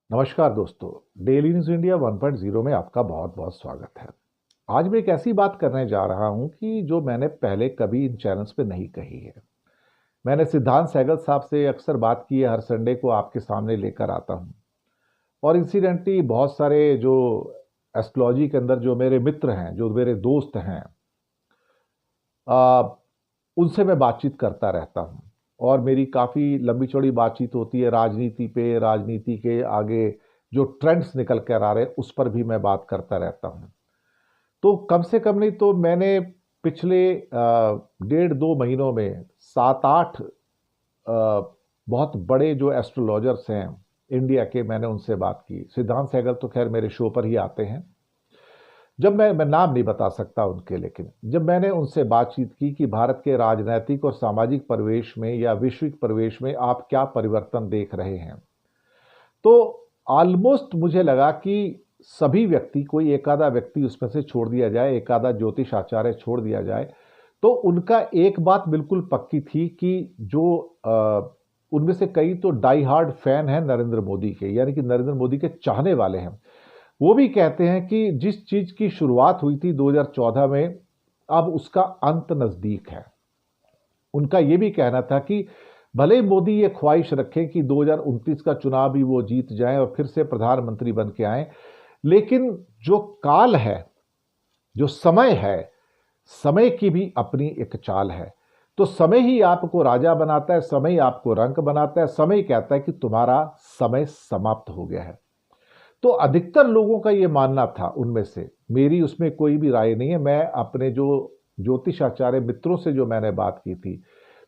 नमस्कार दोस्तों। Daily news India 1.0 में आपका बहुत बहुत स्वागत है। आज मैं एक ऐसी बात करने जा रहा हूं कि जो मैंने पहले कभी इन चैनल्स पे नहीं कही है। मैंने सिद्धांत सहगल साहब से अक्सर बात की है, हर संडे को आपके सामने लेकर आता हूं। और इंसिडेंटली बहुत सारे जो एस्ट्रोलॉजी के अंदर जो मेरे मित्र हैं, जो मेरे दोस्त हैं, आ, उनसे मैं बातचीत करता रहता हूं। और मेरी काफ़ी लंबी चौड़ी बातचीत होती है राजनीति पे, राजनीति के आगे जो ट्रेंड्स निकल कर आ रहे हैं उस पर भी मैं बात करता रहता हूं। तो कम से कम नहीं तो मैंने पिछले 1.5-2 महीनों में 7-8 बहुत बड़े जो एस्ट्रोलॉजर्स हैं इंडिया के, मैंने उनसे बात की। सिद्धांत सहगल तो खैर मेरे शो पर ही आते हैं। जब मैं नाम नहीं बता सकता उनके, लेकिन जब मैंने उनसे बातचीत की कि भारत के राजनीतिक और सामाजिक परिवेश में या वैश्विक परिवेश में आप क्या परिवर्तन देख रहे हैं, तो ऑलमोस्ट मुझे लगा कि सभी व्यक्ति, कोई एक आधा व्यक्ति उसमें से छोड़ दिया जाए, एक आधा ज्योतिष आचार्य छोड़ दिया जाए, तो उनका एक बात बिल्कुल पक्की थी कि जो उनमें से कई तो डाई हार्ड फैन हैं नरेंद्र मोदी के, यानी कि नरेंद्र मोदी के चाहने वाले हैं। वो भी कहते हैं कि जिस चीज की शुरुआत हुई थी 2014 में, अब उसका अंत नजदीक है। उनका यह भी कहना था कि भले मोदी ये ख्वाहिश रखें कि 2029 का चुनाव भी वो जीत जाएं और फिर से प्रधानमंत्री बन के आए, लेकिन जो काल है, जो समय है, समय की भी अपनी एक चाल है। तो समय ही आपको राजा बनाता है, समय ही आपको रंक बनाता है, समय कहता है कि तुम्हारा समय समाप्त हो गया है। तो अधिकतर लोगों का ये मानना था, उनमें से, मेरी उसमें कोई भी राय नहीं है, मैं अपने जो ज्योतिष आचार्य मित्रों से जो मैंने बात की थी,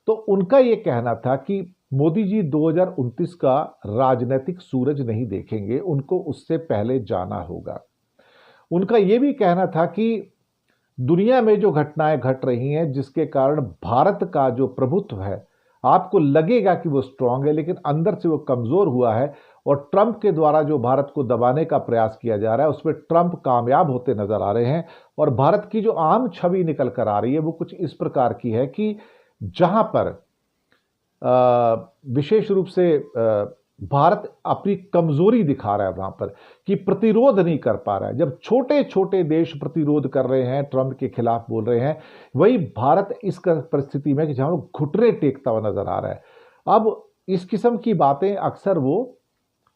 तो उनका ये कहना था कि मोदी जी 2029 का राजनीतिक सूरज नहीं देखेंगे, उनको उससे पहले जाना होगा। उनका ये भी कहना था कि दुनिया में जो घटनाएं घट रही हैं, जिसके कारण भारत का जो प्रभुत्व है, आपको लगेगा कि वो स्ट्रांग है, लेकिन अंदर से वो कमजोर हुआ है। और ट्रंप के द्वारा जो भारत को दबाने का प्रयास किया जा रहा है, उसमें ट्रंप कामयाब होते नजर आ रहे हैं। और भारत की जो आम छवि निकल कर आ रही है वो कुछ इस प्रकार की है कि जहां पर विशेष रूप से भारत अपनी कमजोरी दिखा रहा है, वहां पर कि प्रतिरोध नहीं कर पा रहा है। जब छोटे छोटे देश प्रतिरोध कर रहे हैं, ट्रंप के खिलाफ बोल रहे हैं, वही भारत इस परिस्थिति में कि जहां वो घुटने टेकता हुआ नजर आ रहा है। अब इस किस्म की बातें अक्सर वो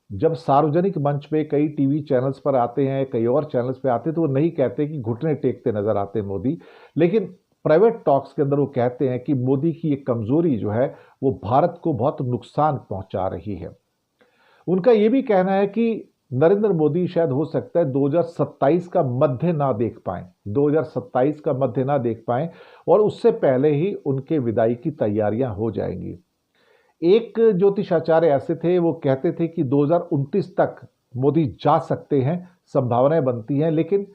जब सार्वजनिक मंच पे कई टीवी चैनल्स पर आते हैं, कई और चैनल्स पे आते हैं, तो वो नहीं कहते कि घुटने टेकते नजर आते हैं मोदी, लेकिन प्राइवेट टॉक्स के अंदर वो कहते हैं कि मोदी की ये कमजोरी जो है वो भारत को बहुत नुकसान पहुंचा रही है। उनका ये भी कहना है कि नरेंद्र मोदी शायद हो सकता है 2027 का मध्य ना देख पाए, 2027 का मध्य ना देख पाए, और उससे पहले ही उनके विदाई की तैयारियां हो जाएंगी। एक ज्योतिषाचार्य ऐसे थे, वो कहते थे कि 2029 तक मोदी जा सकते हैं, संभावनाएं बनती हैं, लेकिन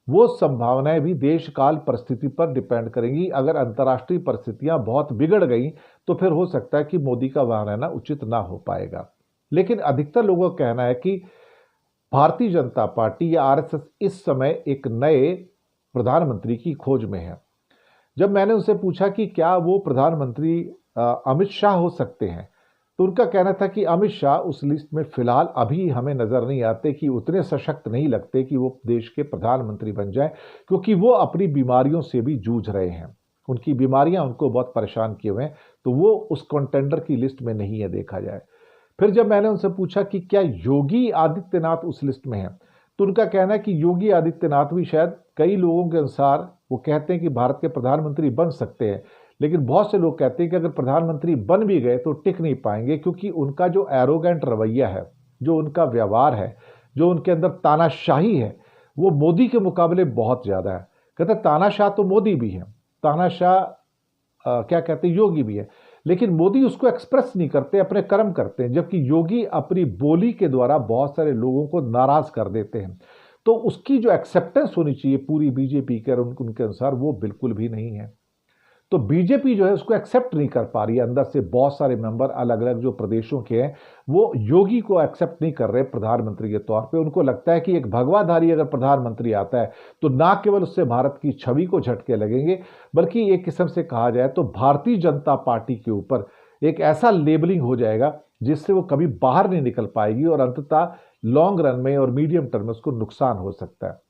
वो संभावनाएं भी देश काल परिस्थिति पर डिपेंड करेंगी। अगर अंतर्राष्ट्रीय परिस्थितियां बहुत बिगड़ गई तो फिर हो सकता है कि मोदी का वहां रहना उचित ना हो पाएगा। लेकिन अधिकतर लोगों का कहना है कि भारतीय जनता पार्टी या आरएसएस इस समय एक नए प्रधानमंत्री की खोज में है। जब मैंने उनसे पूछा कि क्या वो प्रधानमंत्री अमित शाह हो सकते हैं, तो उनका कहना था कि अमित शाह उस लिस्ट में फिलहाल अभी हमें नजर नहीं आते, कि उतने सशक्त नहीं लगते कि वो देश के प्रधानमंत्री बन जाए, क्योंकि वो अपनी बीमारियों से भी जूझ रहे हैं। उनकी बीमारियां उनको बहुत परेशान किए हुए हैं, तो वो उस कंटेंडर की लिस्ट में नहीं है, देखा जाए। फिर जब मैंने उनसे पूछा कि क्या योगी आदित्यनाथ उस लिस्ट में है, तो उनका कहना है कि योगी आदित्यनाथ भी शायद कई लोगों के अनुसार वो कहते हैं कि भारत के प्रधानमंत्री बन सकते हैं, लेकिन बहुत से लोग कहते हैं कि अगर प्रधानमंत्री बन भी गए तो टिक नहीं पाएंगे, क्योंकि उनका जो एरोगेंट रवैया है, जो उनका व्यवहार है, जो उनके अंदर तानाशाही है, वो मोदी के मुकाबले बहुत ज्यादा है। कहते तानाशाह तो मोदी भी है, तानाशाह क्या कहते हैं, योगी भी है, लेकिन मोदी उसको एक्सप्रेस नहीं करते, अपने कर्म करते हैं, जबकि योगी अपनी बोली के द्वारा बहुत सारे लोगों को नाराज कर देते हैं। तो उसकी जो एक्सेप्टेंस होनी चाहिए पूरी बीजेपी के और उनके अनुसार, वो बिल्कुल भी नहीं है। तो बीजेपी जो है उसको एक्सेप्ट नहीं कर पा रही है। अंदर से बहुत सारे मेंबर अलग अलग जो प्रदेशों के हैं, वो योगी को एक्सेप्ट नहीं कर रहे प्रधानमंत्री के तौर पे। उनको लगता है कि एक भगवाधारी अगर प्रधानमंत्री आता है तो ना केवल उससे भारत की छवि को झटके लगेंगे, बल्कि एक किस्म से कहा जाए तो भारतीय जनता पार्टी के ऊपर एक ऐसा लेबलिंग हो जाएगा जिससे वो कभी बाहर नहीं निकल पाएगी और अंततः लॉन्ग रन में और मीडियम टर्म में उसको नुकसान हो सकता है।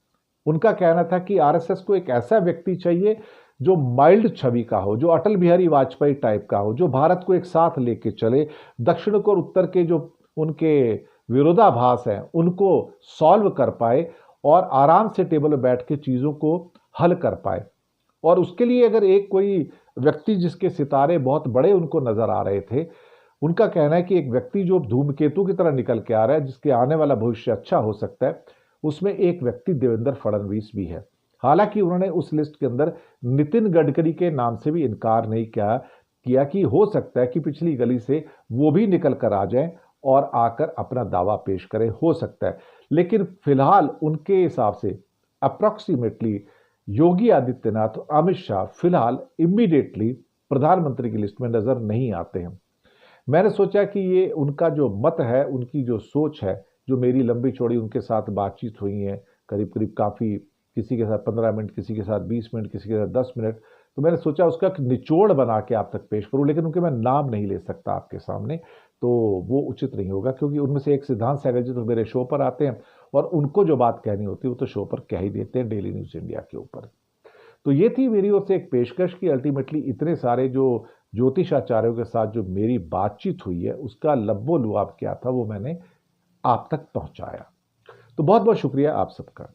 उनका कहना था कि आरएसएस को एक ऐसा व्यक्ति चाहिए जो माइल्ड छवि का हो, जो अटल बिहारी वाजपेयी टाइप का हो, जो भारत को एक साथ लेके चले, दक्षिण और उत्तर के जो उनके विरोधाभास हैं उनको सॉल्व कर पाए और आराम से टेबल पर बैठ के चीज़ों को हल कर पाए। और उसके लिए अगर एक कोई व्यक्ति जिसके सितारे बहुत बड़े उनको नजर आ रहे थे, उनका कहना है कि एक व्यक्ति जो धूमकेतु की तरह निकल के आ रहा है, जिसके आने वाला भविष्य अच्छा हो सकता है, उसमें एक व्यक्ति देवेंद्र फडणवीस भी है। हालांकि उन्होंने उस लिस्ट के अंदर नितिन गडकरी के नाम से भी इनकार नहीं किया कि हो सकता है कि पिछली गली से वो भी निकल कर आ जाएं और आकर अपना दावा पेश करें, हो सकता है। लेकिन फिलहाल उनके हिसाब से अप्रॉक्सीमेटली योगी आदित्यनाथ और अमित शाह फिलहाल इमीडिएटली प्रधानमंत्री की लिस्ट में नजर नहीं आते हैं। मैंने सोचा कि ये उनका जो मत है, उनकी जो सोच है, जो मेरी लंबी चौड़ी उनके साथ बातचीत हुई है, करीब करीब काफ़ी, किसी के साथ 15 मिनट, किसी के साथ 20 मिनट, किसी के साथ 10 मिनट, तो मैंने सोचा उसका एक निचोड़ बना के आप तक पेश करूं। लेकिन उनके मैं नाम नहीं ले सकता आपके सामने, तो वो उचित नहीं होगा, क्योंकि उनमें से एक सिद्धांत सहगल जी तो मेरे शो पर आते हैं और उनको जो बात कहनी होती है वो तो शो पर कह ही देते हैं डेली न्यूज़ इंडिया के ऊपर। तो ये थी मेरी ओर से एक पेशकश की अल्टीमेटली इतने सारे जो ज्योतिषाचार्यों के साथ जो मेरी बातचीत हुई है उसका लब्बो लुआब क्या था वो मैंने आप तक पहुंचाया। तो बहुत बहुत शुक्रिया आप सबका।